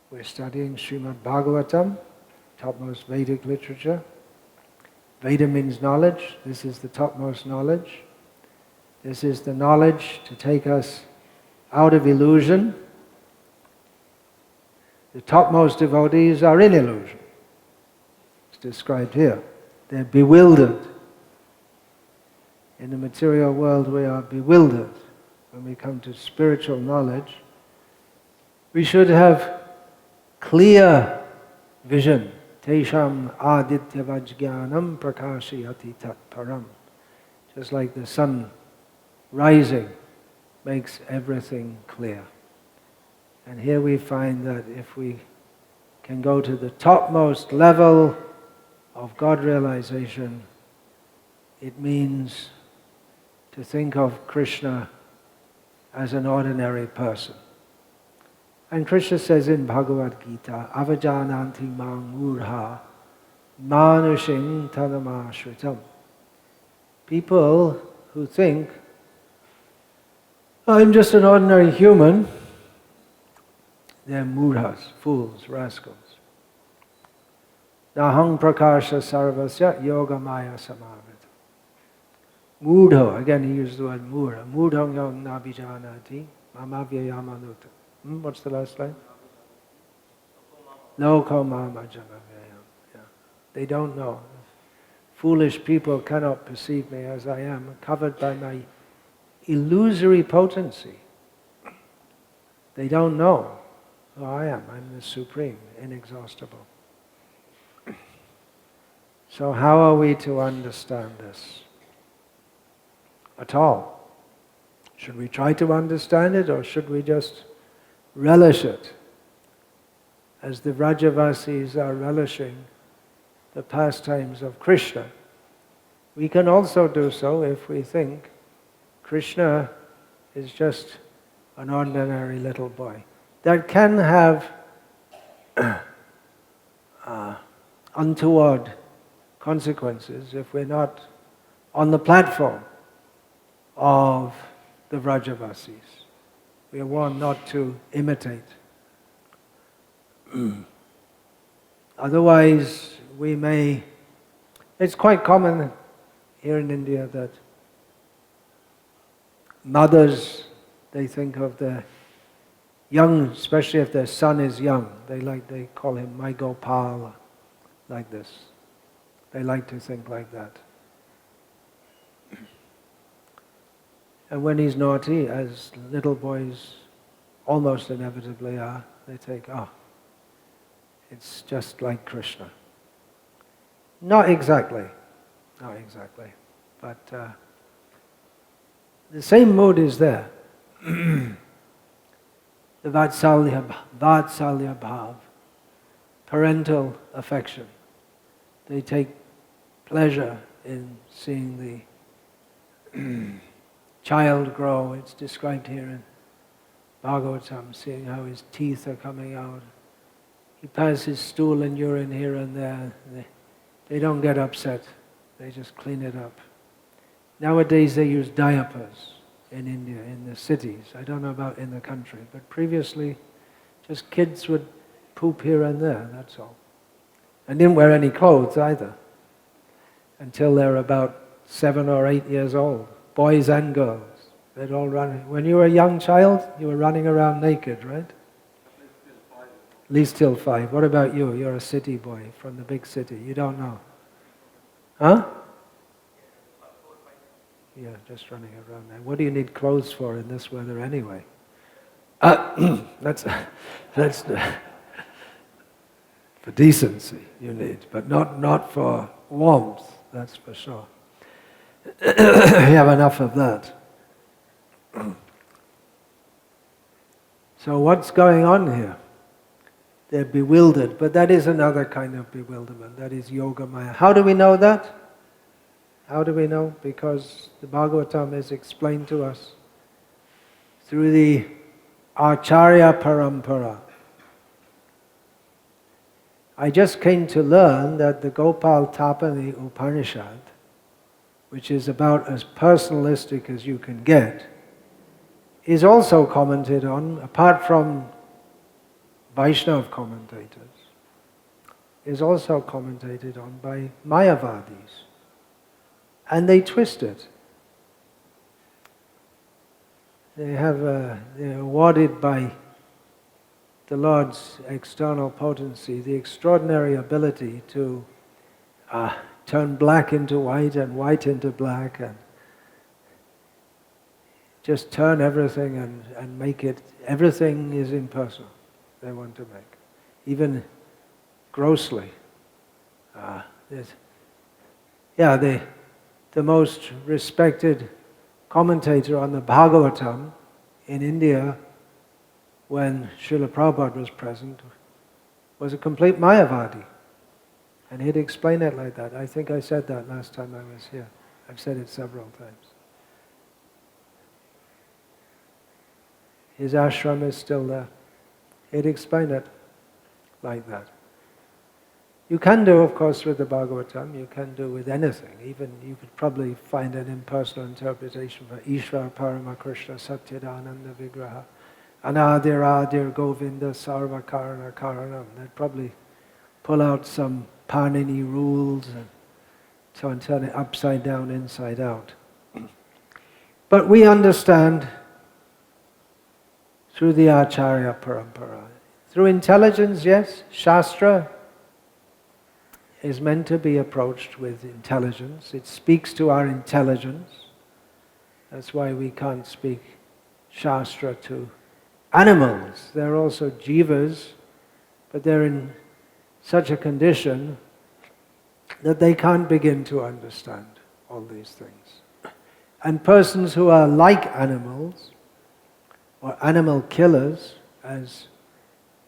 We're studying Srimad Bhagavatam, topmost Vedic literature. Veda means knowledge. This is the topmost knowledge. This is the knowledge to take us out of illusion. The topmost devotees are in illusion. It's described here. They're bewildered. In the material world we are bewildered. When we come to spiritual knowledge, we should have clear vision. Tesham aditya vajnanam prakashayati tat param. Just like the sun rising makes everything clear. And here we find that if we can go to the topmost level of God realization, it means to think of Krishna as an ordinary person. And Krishna says in Bhagavad Gita, avajananti mang murha manushing tanamashritam. People who think, I'm just an ordinary human, they're murhas, fools, rascals. Nahang prakasha sarvasya yoga maya samavita. Mudha, again he used the word mudha. Mudhang yang nabijanati mamavyayamanuta. What's the last line? Loko mama janavayam. They don't know. Foolish people cannot perceive me as I am, covered by my illusory potency. They don't know who I am. I'm the supreme, inexhaustible. So how are we to understand this at all? Should we try to understand it, or should we just relish it as the Vrajavasis are relishing the pastimes of Krishna? We can also do so if we think Krishna is just an ordinary little boy. That can have untoward consequences if we're not on the platform of the Vrajavasis. We are warned not to imitate. Otherwise, we may... It's quite common here in India that mothers, they think of their young, especially if their son is young, they call him my Gopal, like this. They like to think like that. And when he's naughty, as little boys almost inevitably are, they think, oh, it's just like Krishna. Not exactly, but the same mood is there. The Vatsalya bhav, parental affection. They take pleasure in seeing the child grow. It's described here in Bhagavatam, seeing how his teeth are coming out. He passes stool and urine here and there. They don't get upset. They just clean it up. Nowadays they use diapers in India, in the cities. I don't know about in the country, but previously just kids would poop here and there, that's all. And didn't wear any clothes either, until they're about 7 or 8 years old. Boys and girls, they'd all run. When you were a young child, you were running around naked, right? At least till 5. What about you? You're a city boy from the big city. You don't know. Huh? Yeah, just running around there. What do you need clothes for in this weather anyway? That's for decency you need, but not for warmth, that's for sure. We have enough of that. So what's going on here? They're bewildered, but that is another kind of bewilderment. That is yoga maya. How do we know that? How do we know? Because the Bhagavatam is explained to us through the Acharya Parampara. I just came to learn that the Gopal Tapani Upanishad, which is about as personalistic as you can get, is also commented on, apart from Vaishnava commentators, is also commentated on by Mayavadis. And they twist it. They're awarded by the Lord's external potency the extraordinary ability to turn black into white and white into black, and just turn everything and make it, everything is impersonal they want to make, even grossly. The most respected commentator on the Bhagavatam in India when Srila Prabhupada was present was a complete Mayavadi. And he'd explain it like that. I think I said that last time I was here. I've said it several times. His ashram is still there. He'd explain it like that. You can do, of course, with the Bhagavatam, you can do with anything. Even you could probably find an impersonal interpretation for Ishvara Parama Krishna Satchidananda Vigraha Anadir Adir Govinda Sarva Karana Karanam. They'd probably pull out some Panini rules and so on, turn it upside down, inside out. But we understand through the Acharya Parampara. Through intelligence, yes, Shastra is meant to be approached with intelligence. It speaks to our intelligence. That's why we can't speak Shastra to animals. They're also jivas, but they're in such a condition that they can't begin to understand all these things. And persons who are like animals, or animal killers, as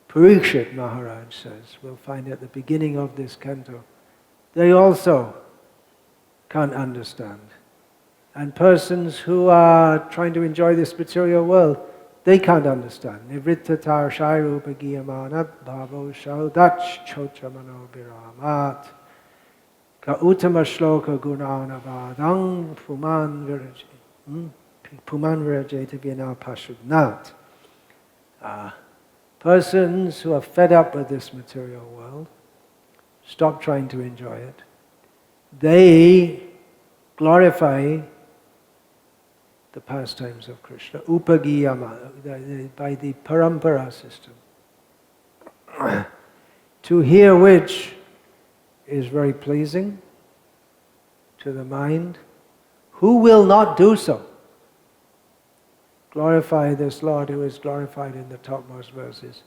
Parikshit Maharaj says, we'll find at the beginning of this canto, they also can't understand. And persons who are trying to enjoy this material world, they can't understand. Nivrittatar shairupa giyamanat bhavo shaudach chochamano biramat ka uttama shloka gunanavadang puman virajeta vina pashudnat. Persons who are fed up with this material world, stop trying to enjoy it. They glorify the pastimes of Krishna, upagiyama, by the parampara system, to hear which is very pleasing to the mind. Who will not do so? Glorify this Lord who is glorified in the topmost verses.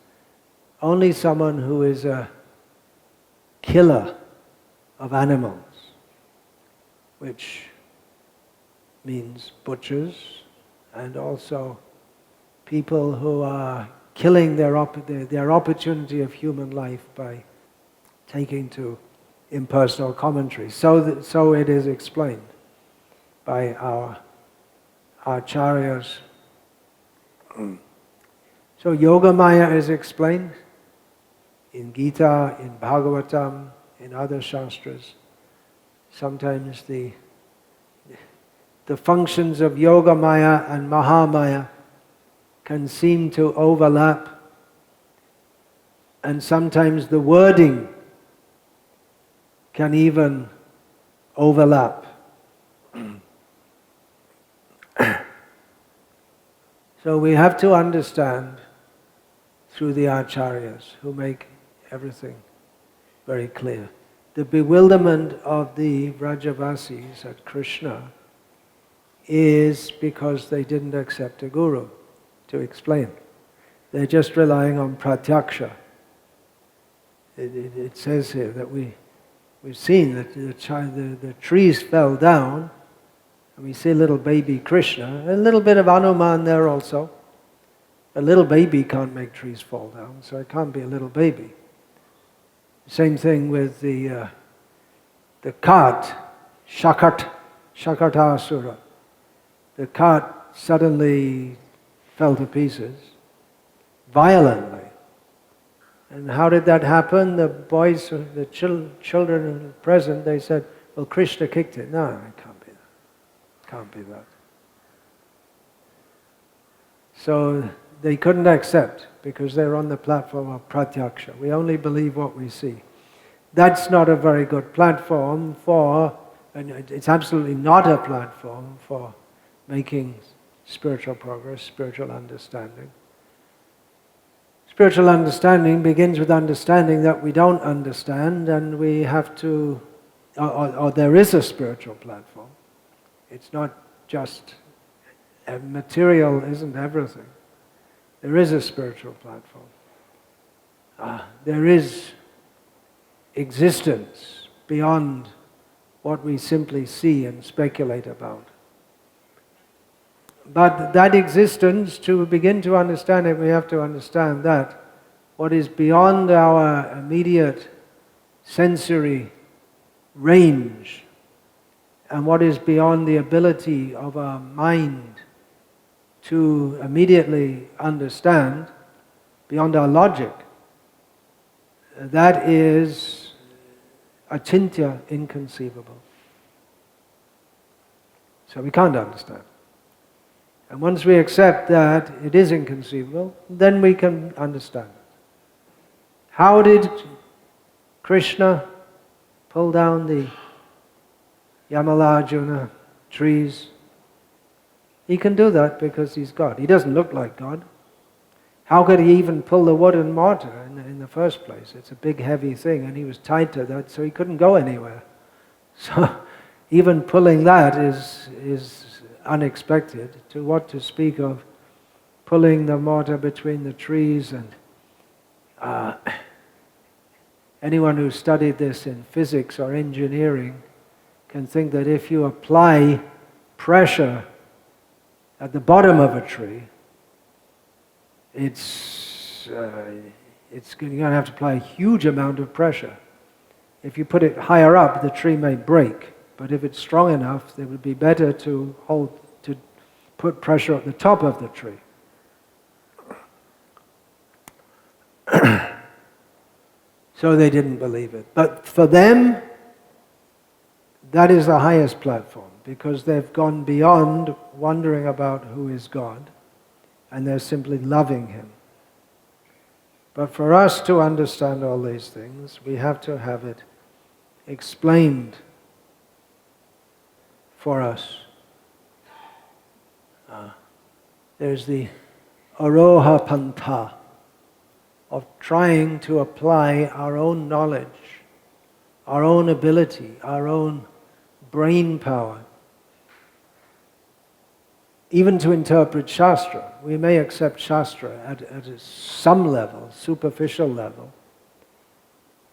Only someone who is a killer of animals, which means butchers, and also people who are killing their opportunity of human life by taking to impersonal commentary. So it is explained by our acharyas. So Yogamaya is explained in Gita, in Bhagavatam, in other shastras. Sometimes the functions of Yogamaya and Mahamaya can seem to overlap, and sometimes the wording can even overlap. So we have to understand through the acharyas who make everything very clear. The bewilderment of the Vrajavasis at Krishna is because they didn't accept a guru to explain. They're just relying on pratyaksha. It says here that we've seen that the trees fell down, and we see little baby Krishna, a little bit of Hanuman there also. A little baby can't make trees fall down, so it can't be a little baby. Same thing with the cart, Shakartasura. The cart suddenly fell to pieces, violently. And how did that happen? The boys, the children present, they said, well, Krishna kicked it. No, it can't be that. Can't be that. So they couldn't accept because they're on the platform of pratyaksha. We only believe what we see. That's not a very good platform for, and it's absolutely not a platform for making spiritual progress, spiritual understanding. Spiritual understanding begins with understanding that we don't understand, and we have to, or there is a spiritual platform. It's not just, material isn't everything. There is a spiritual platform. There is existence beyond what we simply see and speculate about. But that existence, to begin to understand it, we have to understand that what is beyond our immediate sensory range and what is beyond the ability of our mind to immediately understand, beyond our logic, that is achintya, inconceivable. So we can't understand. And once we accept that it is inconceivable, then we can understand. How did Krishna pull down the Yamalajuna trees? He can do that because he's God. He doesn't look like God. How could he even pull the wood and mortar in the first place? It's a big heavy thing, and he was tied to that, so he couldn't go anywhere. So even pulling that is unexpected. To what to speak of pulling the mortar between the trees. And anyone who studied this in physics or engineering can think that if you apply pressure at the bottom of a tree, you're going to have to apply a huge amount of pressure. If you put it higher up, the tree may break. But if it's strong enough, it would be better to put pressure at the top of the tree. So they didn't believe it. But for them, that is the highest platform, because they've gone beyond wondering about who is God, and they're simply loving Him. But for us to understand all these things, we have to have it explained for us. There's the aroha pantha of trying to apply our own knowledge, our own ability, our own brain power, even to interpret Shastra. We may accept Shastra at some level, superficial level,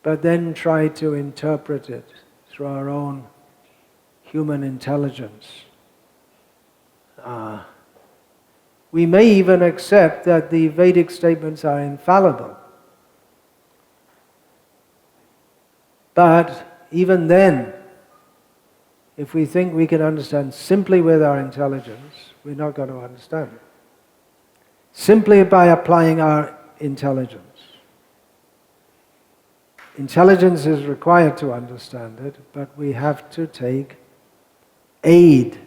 but then try to interpret it through our own human intelligence. We may even accept that the Vedic statements are infallible. But even then, if we think we can understand simply with our intelligence, we're not going to understand it. Simply by applying our intelligence. Intelligence is required to understand it, but we have to take aid.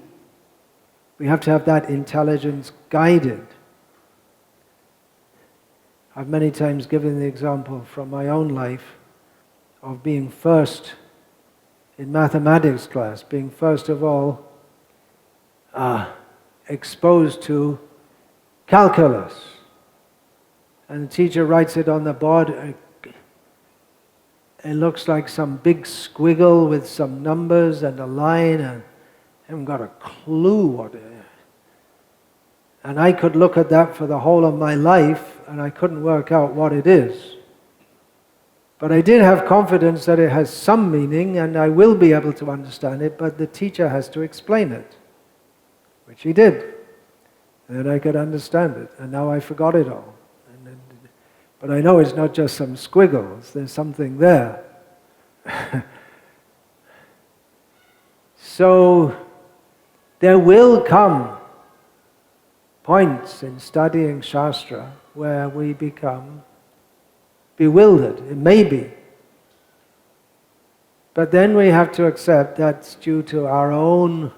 We have to have that intelligence guided. I've many times given the example from my own life of being first in mathematics class, being first of all exposed to calculus. And the teacher writes it on the board. It looks like some big squiggle with some numbers and a line, and I haven't got a clue what it is. And I could look at that for the whole of my life, and I couldn't work out what it is. But I did have confidence that it has some meaning, and I will be able to understand it, but the teacher has to explain it, which he did. And then I could understand it, and now I forgot it all. But I know it's not just some squiggles, there's something there. So there will come points in studying Shastra where we become bewildered. It may be. But then we have to accept that's due to our own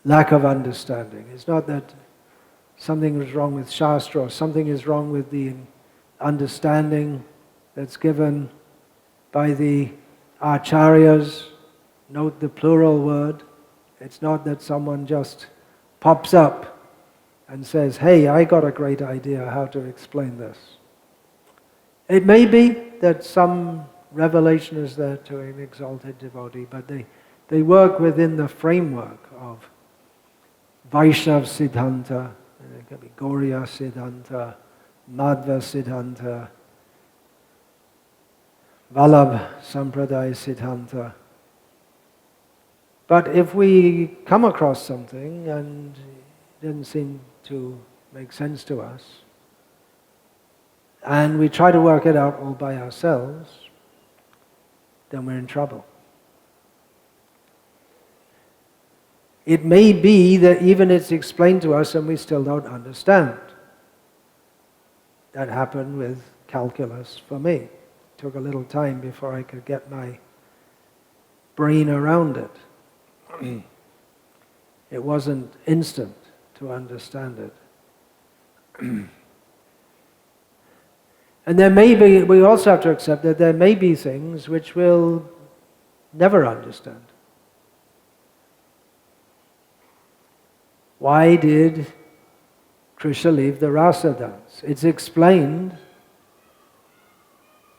lack of understanding. It's not that something is wrong with Shastra, or something is wrong with the understanding that's given by the acharyas. Note the plural word. It's not that someone just pops up and says, hey, I got a great idea how to explain this. It may be that some revelation is there to an exalted devotee, but they work within the framework of Vaishnav Siddhanta, and it could be Gauriya Siddhanta, Madhva Siddhanta, Vallabh Sampradaya Siddhanta. But if we come across something and it didn't seem to make sense to us, and we try to work it out all by ourselves, then we're in trouble. It may be that even it's explained to us and we still don't understand. That happened with calculus for me. It took a little time before I could get my brain around it. It wasn't instant to understand it. And there may be, we also have to accept that there may be things which we'll never understand. Why did Krishna leave the rasa dance? It's explained,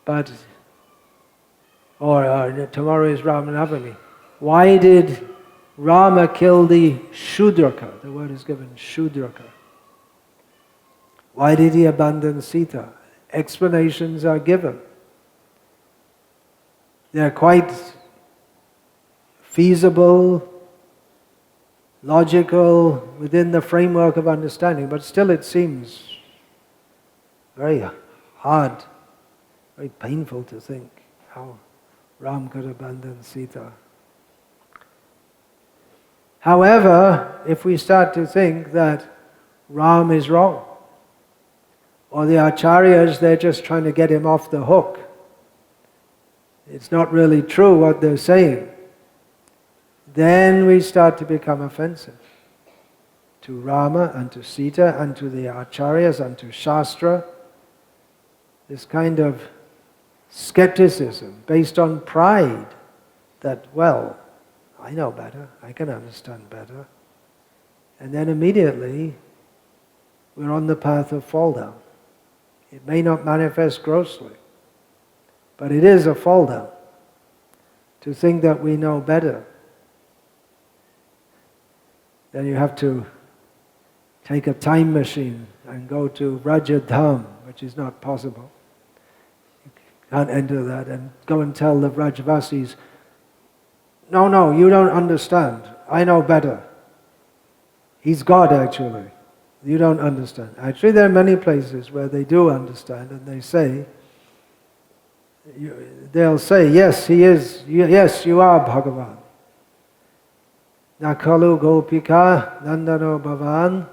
but, tomorrow is Rama Navami. Why did Rama kill the Shudraka? The word is given, Shudraka. Why did he abandon Sita? Explanations are given. They're quite feasible, logical, within the framework of understanding, but still it seems very hard, very painful to think how Ram could abandon Sita. However, if we start to think that Ram is wrong, or the acharyas, they're just trying to get him off the hook, it's not really true what they're saying, then we start to become offensive to Rama and to Sita and to the acharyas and to Shastra. This kind of skepticism based on pride that, well, I know better, I can understand better. And then immediately we're on the path of fall down. It may not manifest grossly, but it is a fall down to think that we know better. Then you have to take a time machine and go to Rajadham, which is not possible. You can't enter that and go and tell the Vrajvasis, no, you don't understand. I know better. He's God actually. You don't understand. Actually, there are many places where they do understand and they say, they'll say, yes, he is, yes, you are Bhagavan. Nakalu Gopika Nandano Bhavan.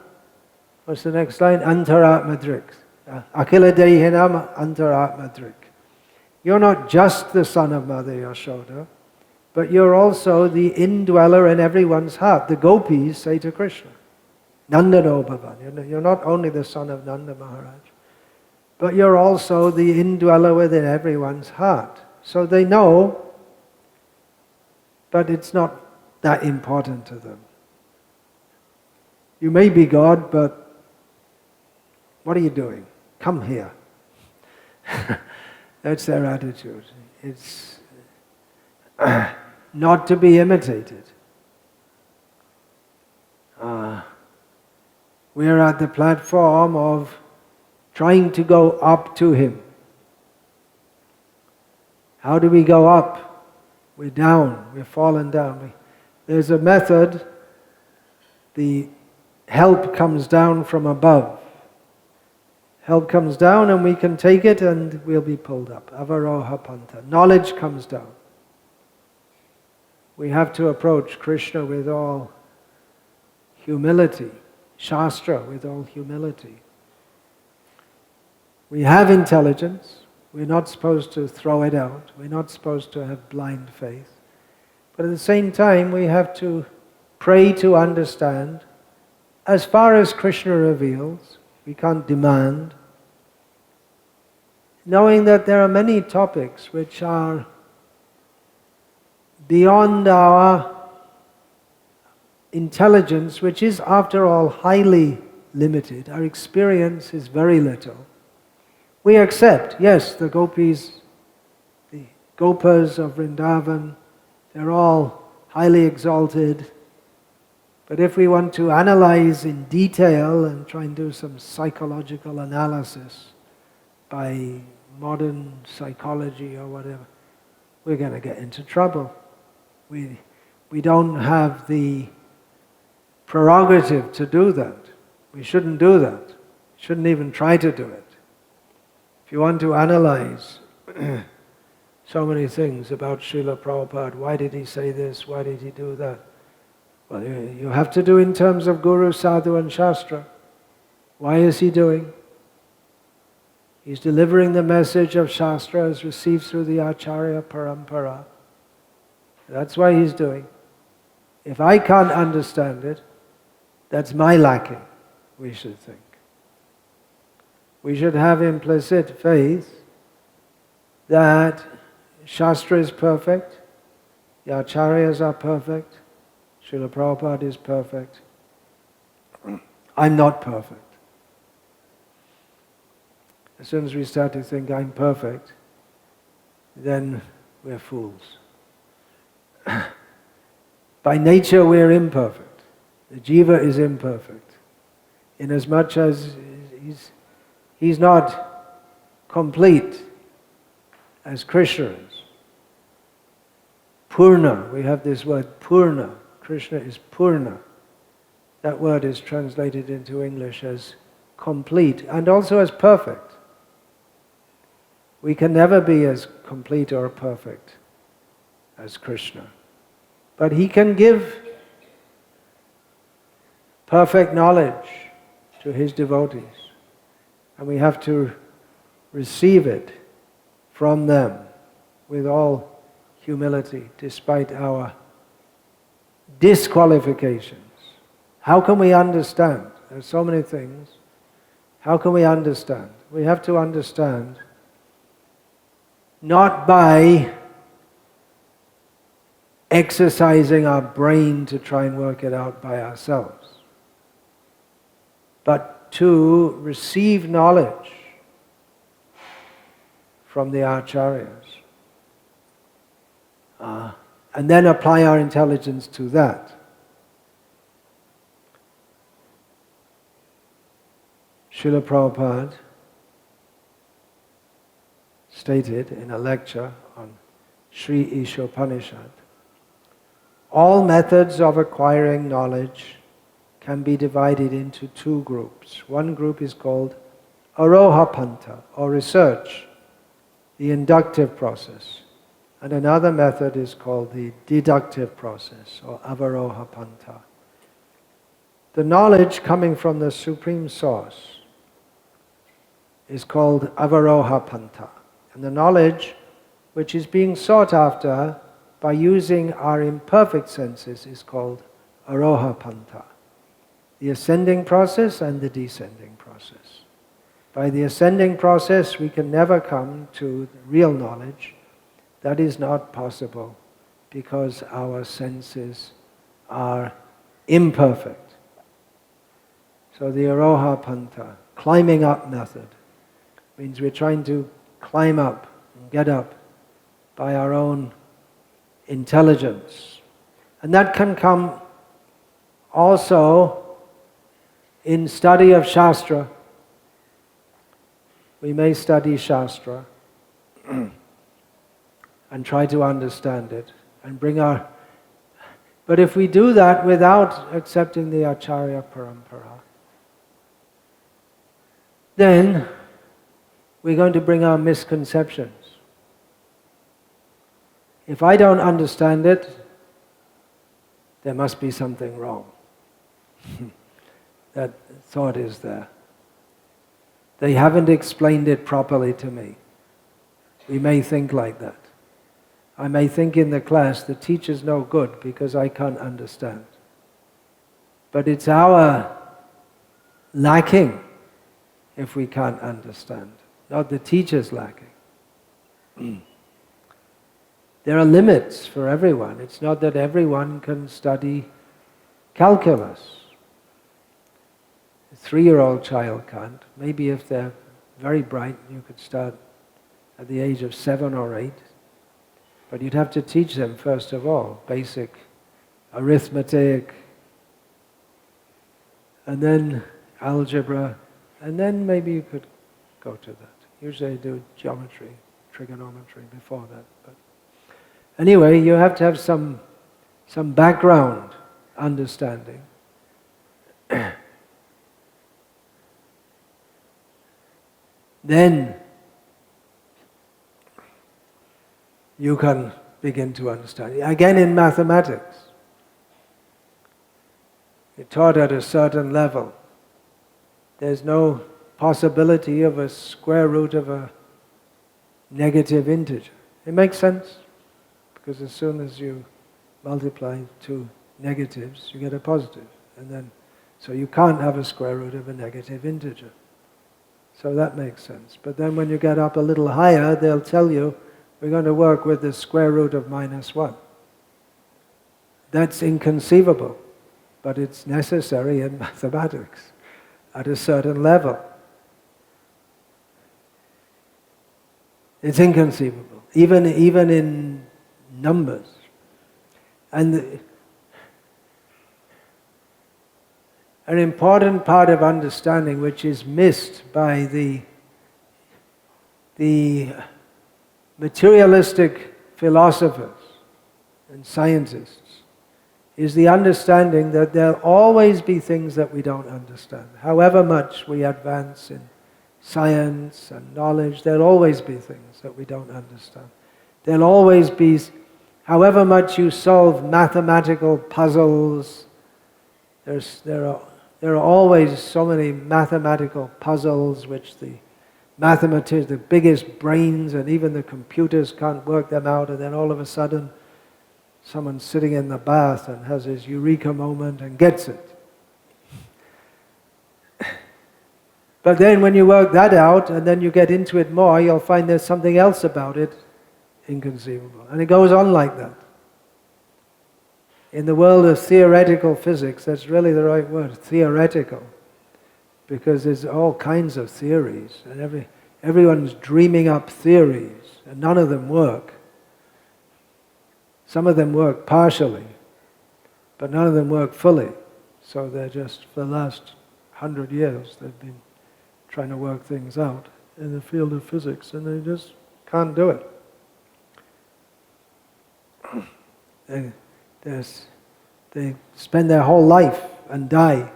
What's the next line? Antaratmadrik. Akila Dehinam Antaratmadrik. You're not just the son of Mother Yashoda, but you're also the indweller in everyone's heart. The gopis say to Krishna, Nandano Bhavan. You're not only the son of Nanda Maharaj, but you're also the indweller within everyone's heart. So they know, but it's not that important to them. You may be God, but what are you doing? Come here. That's their attitude. It's not to be imitated. We're at the platform of trying to go up to Him. How do we go up? We're down, we're fallen down. There's a method, the help comes down from above. Help comes down and we can take it and we'll be pulled up. Avaroha Panta. Knowledge comes down. We have to approach Krishna with all humility, Shastra with all humility. We have intelligence, we're not supposed to throw it out, we're not supposed to have blind faith. But at the same time, we have to pray to understand as far as Krishna reveals, we can't demand, knowing that there are many topics which are beyond our intelligence, which is after all highly limited. Our experience is very little. We accept, yes, the gopis, the gopas of Vrindavan, they're all highly exalted. But if we want to analyze in detail and try and do some psychological analysis by modern psychology or whatever, we're going to get into trouble. We don't have the prerogative to do that. We shouldn't do that. We shouldn't even try to do it. If you want to analyze so many things about Srila Prabhupada, why did he say this, why did he do that? Well, you have to do in terms of Guru, Sadhu and Shastra. Why is he doing? He's delivering the message of Shastra as received through the Acharya Parampara. That's why he's doing. If I can't understand it, that's my lacking, we should think. We should have implicit faith that Shastra is perfect, the Acharyas are perfect, Srila Prabhupada is perfect. I'm not perfect. As soon as we start to think I'm perfect, then we're fools. By nature we're imperfect. The jiva is imperfect. Inasmuch as he's not complete as Krishna is. Purna, we have this word Purna. Krishna is Purna. That word is translated into English as complete and also as perfect. We can never be as complete or perfect as Krishna. But he can give perfect knowledge to his devotees. And we have to receive it from them with all humility, despite our disqualifications. How can we understand? There are so many things. How can we understand? We have to understand not by exercising our brain to try and work it out by ourselves, but to receive knowledge from the acharyas and then apply our intelligence to that. Srila Prabhupada stated in a lecture on Sri Ishopanishad, all methods of acquiring knowledge can be divided into two groups. One group is called Arohapanta, or research, the inductive process. And another method is called the deductive process, or Avarohapanta. The knowledge coming from the Supreme Source is called Avarohapanta. And the knowledge which is being sought after by using our imperfect senses is called Arohapanta. The ascending process and the descending process. By the ascending process we can never come to real knowledge. That is not possible because our senses are imperfect. So the Arohapanta, climbing up method, means we're trying to climb up and get up by our own intelligence. And that can come also in study of Shastra. We may study Shastra and try to understand it and bring our... But if we do that without accepting the Acharya Parampara, then we're going to bring our misconceptions. If I don't understand it, there must be something wrong. That thought is there. They haven't explained it properly to me. We may think like that. I may think in the class, the teacher's no good because I can't understand. But it's our lacking if we can't understand. Not the teacher's lacking. There are limits for everyone. It's not that everyone can study calculus. A 3-year-old child can't. Maybe if they're very bright, you could start at the age of 7 or 8. But you'd have to teach them, first of all, basic arithmetic, and then algebra, and then maybe you could go to that. Usually I do geometry, trigonometry before that. But anyway, you have to have some background understanding. Then you can begin to understand. Again, in mathematics, you're taught at a certain level. There's no possibility of a square root of a negative integer. It makes sense, because as soon as you multiply two negatives, you get a positive. And then, so you can't have a square root of a negative integer. So that makes sense. But then when you get up a little higher, they'll tell you, we're going to work with the square root of -1. That's inconceivable, but it's necessary in mathematics at a certain level. It's inconceivable, even in numbers. And an important part of understanding, which is missed by the materialistic philosophers and scientists, is the understanding that there'll always be things that we don't understand. However much we advance in science and knowledge, there'll always be things that we don't understand. There'll always be, however much you solve mathematical puzzles, there are always so many mathematical puzzles which the mathematicians, the biggest brains and even the computers can't work them out, and then all of a sudden someone's sitting in the bath and has his eureka moment and gets it. But then when you work that out and then you get into it more, you'll find there's something else about it inconceivable. And it goes on like that. In the world of theoretical physics, that's really the right word, theoretical, because there's all kinds of theories, and everyone's dreaming up theories, and none of them work. Some of them work partially, but none of them work fully. So they're just, for the last 100 years, they've been trying to work things out in the field of physics, and they just can't do it. They spend their whole life and die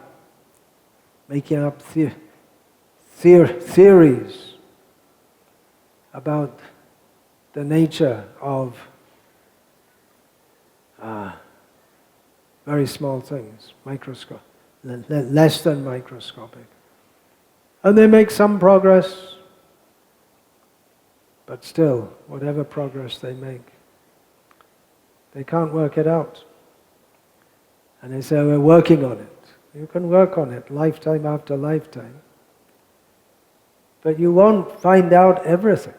making up theories about the nature of very small things, less than microscopic. And they make some progress, but still, whatever progress they make, they can't work it out. And they say, we're working on it. You can work on it lifetime after lifetime, but you won't find out everything.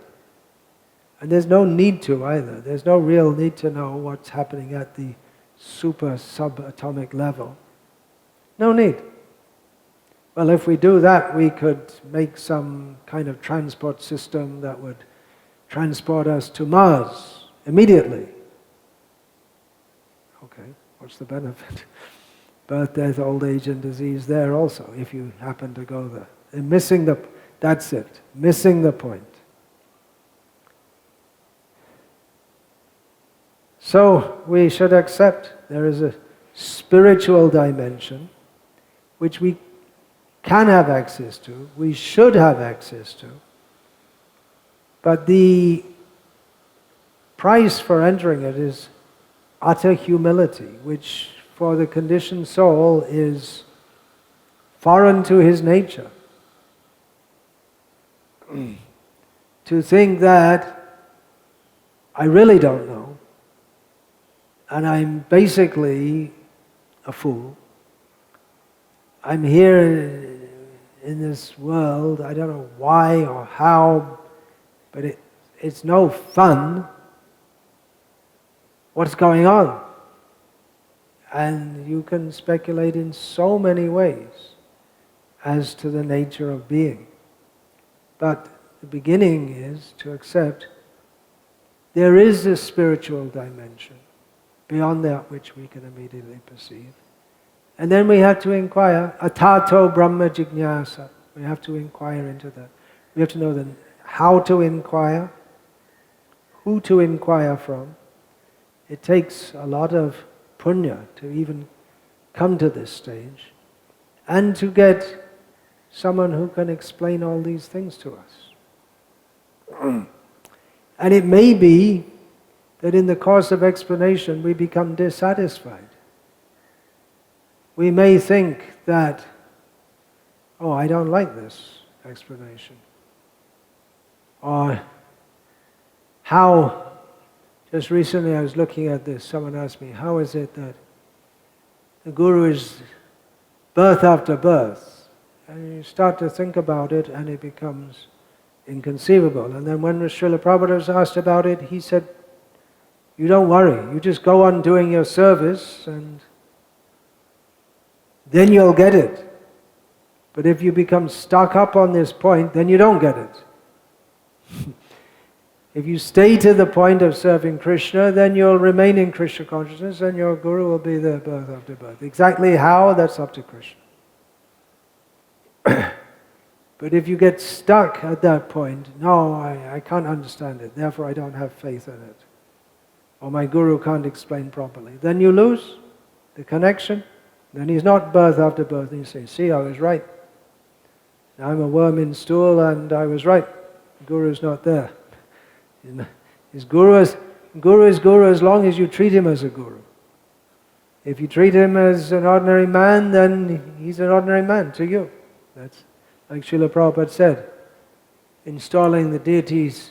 And there's no need to either. There's no real need to know what's happening at the super subatomic level. No need. Well, if we do that, we could make some kind of transport system that would transport us to Mars immediately. Okay, what's the benefit? But there's old age and disease there also, if you happen to go there. And that's it, missing the point. So we should accept there is a spiritual dimension which we can have access to, we should have access to, but the price for entering it is utter humility, which for the conditioned soul is foreign to his nature. To think that I really don't know, and I'm basically a fool. I'm here in this world. I don't know why or how, but it's no fun. What's going on? And you can speculate in so many ways as to the nature of being. But the beginning is to accept there is a spiritual dimension beyond that which we can immediately perceive. And then we have to inquire, atato brahma jignasa. We have to inquire into that. We have to know how to inquire, who to inquire from. It takes a lot of punya to even come to this stage, and to get someone who can explain all these things to us. And it may be that in the course of explanation we become dissatisfied. We may think that, oh, I don't like this explanation. Or how, just recently I was looking at this, someone asked me, how is it that the Guru is birth after birth? And you start to think about it and it becomes inconceivable. And then when Srila Prabhupada was asked about it, he said, you don't worry, you just go on doing your service and then you'll get it. But if you become stuck up on this point, then you don't get it. If you stay to the point of serving Krishna, then you'll remain in Krishna consciousness and your Guru will be there birth after birth. Exactly how, that's up to Krishna. But if you get stuck at that point, no, I can't understand it, therefore I don't have faith in it, or my Guru can't explain properly, then you lose the connection. Then he's not birth after birth, and you say, see, I was right. I'm a worm in stool and I was right. The Guru's not there. His Guru is Guru as long as you treat him as a Guru. If you treat him as an ordinary man, then he's an ordinary man to you. That's like Srila Prabhupada said, installing the deities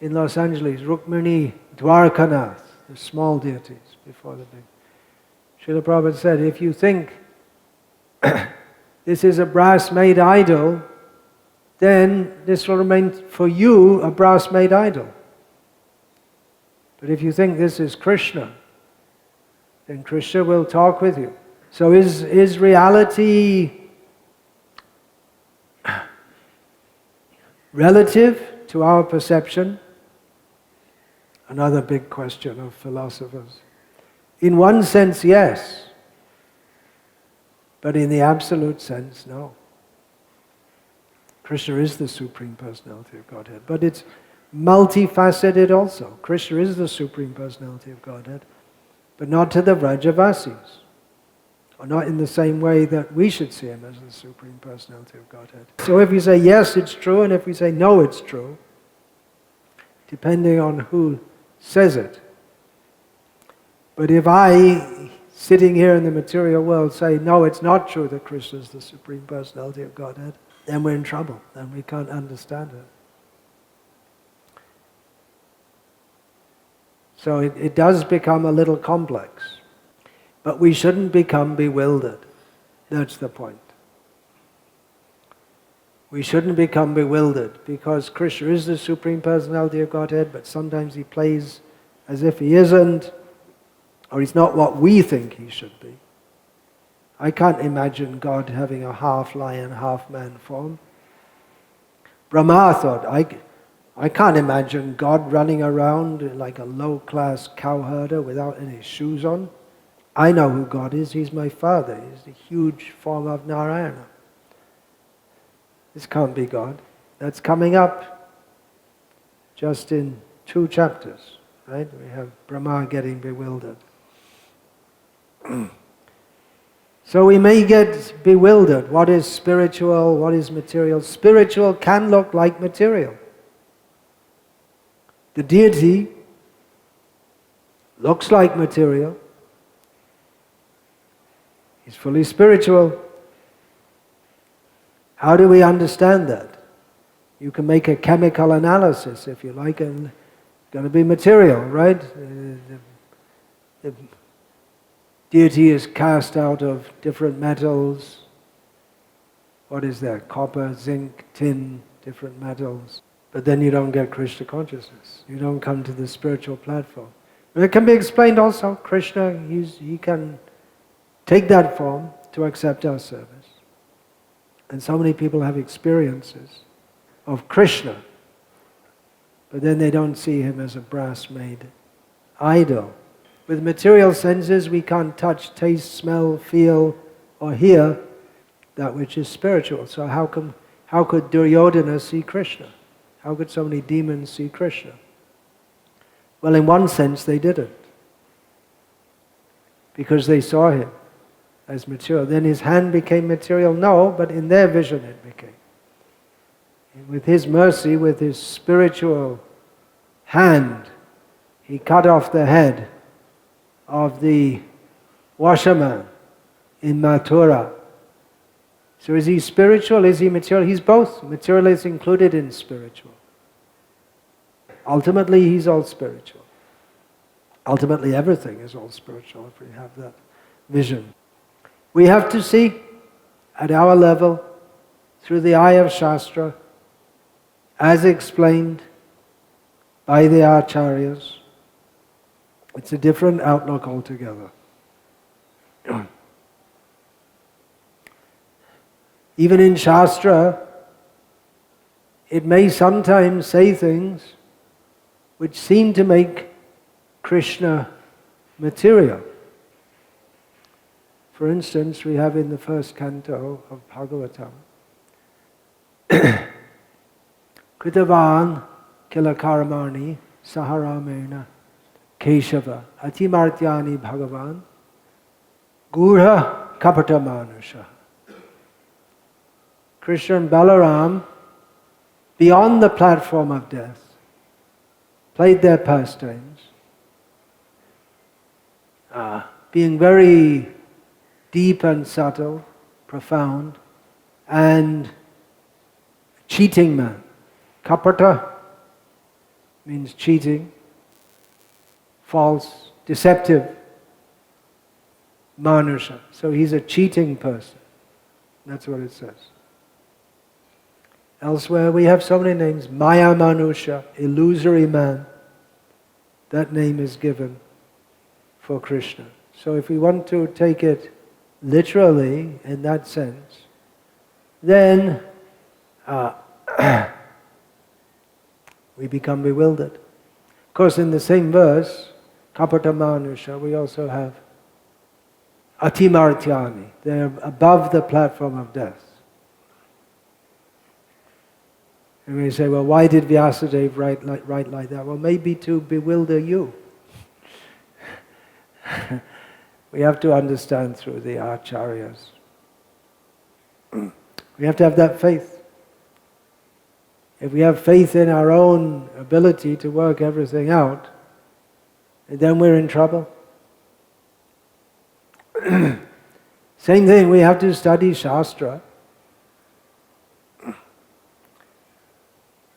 in Los Angeles, Rukmini, Dwarkanath, the small deities before the big. Srila Prabhupada said, if you think this is a brass-made idol, then this will remain for you a brass-made idol. But if you think this is Krishna, then Krishna will talk with you. So is reality relative to our perception? Another big question of philosophers. In one sense, yes. But in the absolute sense, no. Krishna is the Supreme Personality of Godhead. But it's multifaceted also. Krishna is the Supreme Personality of Godhead, but not to the Vrajavasis, or not in the same way that we should see him as the Supreme Personality of Godhead. So if we say yes, it's true, and if we say no, it's true, depending on who says it. But if I, sitting here in the material world, say, no, it's not true that Krishna is the Supreme Personality of Godhead, then we're in trouble, then we can't understand it. So it does become a little complex. But we shouldn't become bewildered. That's the point. We shouldn't become bewildered because Krishna is the Supreme Personality of Godhead, but sometimes he plays as if he isn't, or he's not what we think he should be. I can't imagine God having a half lion, half man form. Brahma thought, I can't imagine God running around like a low-class cowherder without any shoes on. I know who God is. He's my Father. He's the huge form of Narayana. This can't be God. That's coming up just in 2 chapters, right? We have Brahma getting bewildered. So we may get bewildered. What is spiritual? What is material? Spiritual can look like material. The deity looks like material. He's fully spiritual. How do we understand that? You can make a chemical analysis if you like, and it's going to be material, right? The deity is cast out of different metals. what is there? Copper, zinc, tin, different metals. But then you don't get Krishna consciousness. You don't come to the spiritual platform. And it can be explained also. Krishna, he can take that form to accept our service. And so many people have experiences of Krishna, but then they don't see him as a brass-made idol. With material senses, we can't touch, taste, smell, feel, or hear that which is spiritual. So how could Duryodhana see Krishna? How could so many demons see Krishna? Well, in one sense, they didn't, because they saw him as material. Then his hand became material? No, but in their vision it became. And with his mercy, with his spiritual hand, he cut off the head of the washerman in Mathura. So is he spiritual? Is he material? He's both. Material is included in spiritual. Ultimately, he's all spiritual. Ultimately, everything is all spiritual if we have that vision. We have to see at our level, through the eye of Shastra, as explained by the Acharyas. It's a different outlook altogether. Even in Shastra, it may sometimes say things which seem to make Krishna material. For instance, we have in the first canto of Bhagavatam, Kritavan kila karmani saharamena Keshava atimartyani bhagavan gurha kapata manusha. Krishna and Balaram, beyond the platform of death, played their pastimes, being very deep and subtle, profound, and cheating man. Kapata means cheating, false, deceptive, manusha. So he's a cheating person. That's what it says. Elsewhere we have so many names. Maya Manusha, illusory man. That name is given for Krishna. So if we want to take it literally in that sense, then we become bewildered. Of course, in the same verse, Kapata Manusha, we also have Atimartyani. They're above the platform of death. And we say, well, why did Vyasadeva write like that? Well, maybe to bewilder you. We have to understand through the acharyas. We have to have that faith. If we have faith in our own ability to work everything out, then we're in trouble. Same thing, we have to study Shastra.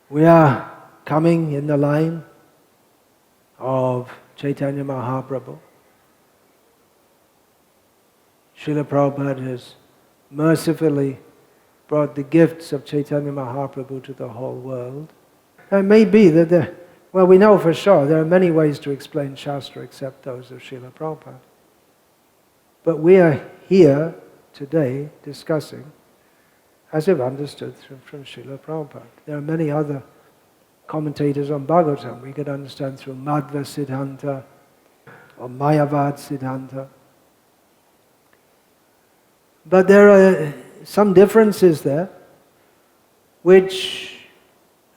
We are coming in the line of Chaitanya Mahaprabhu. Srila Prabhupada has mercifully brought the gifts of Chaitanya Mahaprabhu to the whole world. It may be that we know for sure there are many ways to explain Shastra except those of Srila Prabhupada. But we are here today discussing as if understood from Srila Prabhupada. There are many other commentators on Bhagavatam. We could understand through Madhva Siddhanta or Mayavad Siddhanta. But there are some differences there which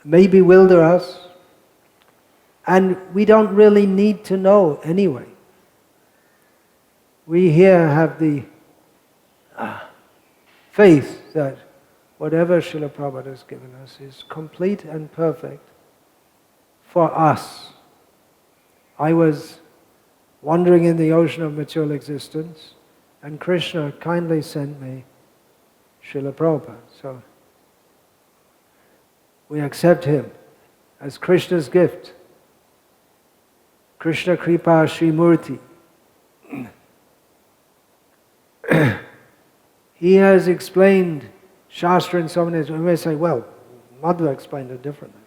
may bewilder us, and we don't really need to know anyway. We here have the faith that whatever Srila Prabhupada has given us is complete and perfect for us. I was wandering in the ocean of material existence, and Krishna kindly sent me Srila Prabhupada. So we accept him as Krishna's gift. Krishna Kripa Srimurti. He has explained Shastra in so many ways. We may say, well, Madhva explained it differently.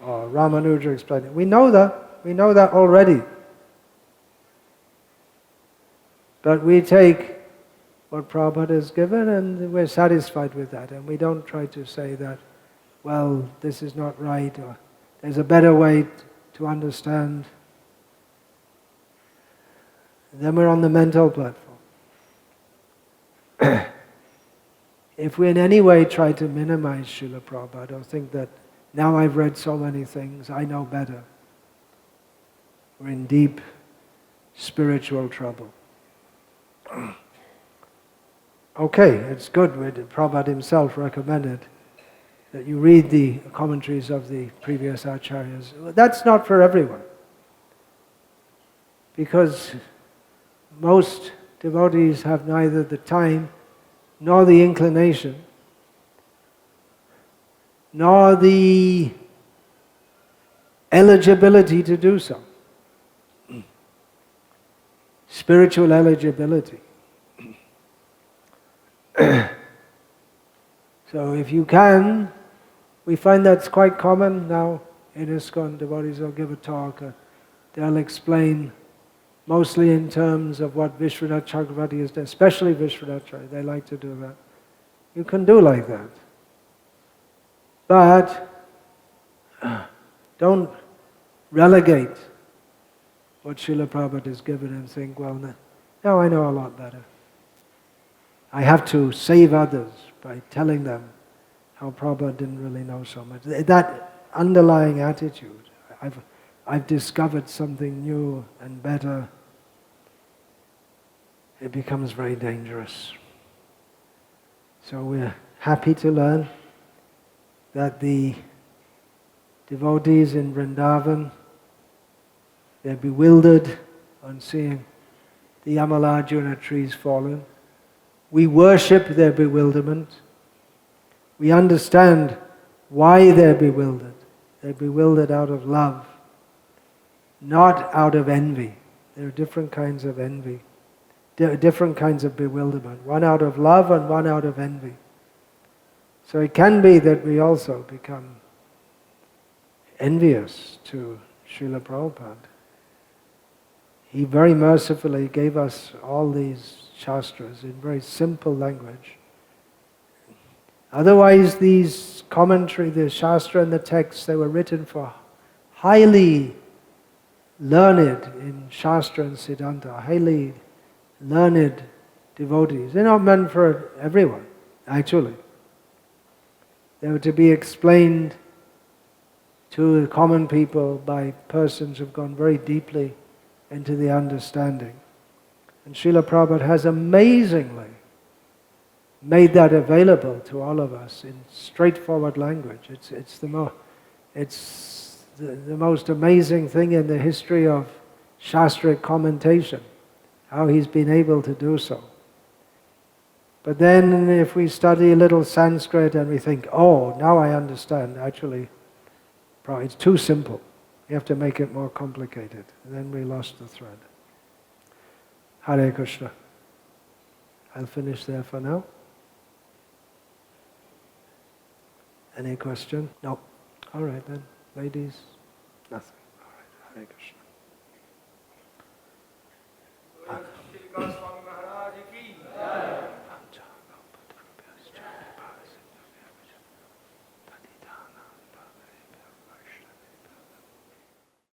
Or Ramanuja explained it. We know that already. But we take what Prabhupada has given and we're satisfied with that. And we don't try to say that, well, this is not right, or there's a better way to understand. Then we're on the mental platform. If we in any way try to minimize Srila Prabhupada or think that now I've read so many things, I know better, we're in deep spiritual trouble. Okay, it's good. Prabhupada himself recommended that you read the commentaries of the previous acharyas. That's not for everyone. Because most devotees have neither the time nor the inclination nor the eligibility to do so. Spiritual eligibility. So if you can, we find that's quite common now in ISKCON. Devotees will give a talk, they'll explain mostly in terms of what Vishwanath Chakravarti has done, especially Vishwanath Chakravarti, they like to do that. You can do like that. But don't relegate what Srila Prabhupada has given and think, well, now I know a lot better. I have to save others by telling them how Prabhupada didn't really know so much. That underlying attitude, I've discovered something new and better, it becomes very dangerous. So we're happy to learn that the devotees in Vrindavan, they're bewildered on seeing the Amalajuna trees fallen. We worship their bewilderment. We understand why they're bewildered. They're bewildered out of love, not out of envy. There are different kinds of envy, different kinds of bewilderment. One out of love and one out of envy. So it can be that we also become envious to Srila Prabhupada. He very mercifully gave us all these shastras in very simple language. Otherwise, these commentary, the shastra and the texts, they were written for highly learned in shastra and siddhanta, highly learned devotees. They're not meant for everyone, actually. They were to be explained to common people by persons who've gone very deeply into the understanding. And Srila Prabhupada has amazingly made that available to all of us in straightforward language. It's the most amazing thing in the history of Shastric commentation, how he's been able to do so. But then if we study a little Sanskrit and we think, oh, now I understand, actually, it's too simple. You have to make it more complicated. And then we lost the thread. Hare Krishna. I'll finish there for now. Any question? No. All right then. Ladies? Nothing. All right. Hare Krishna.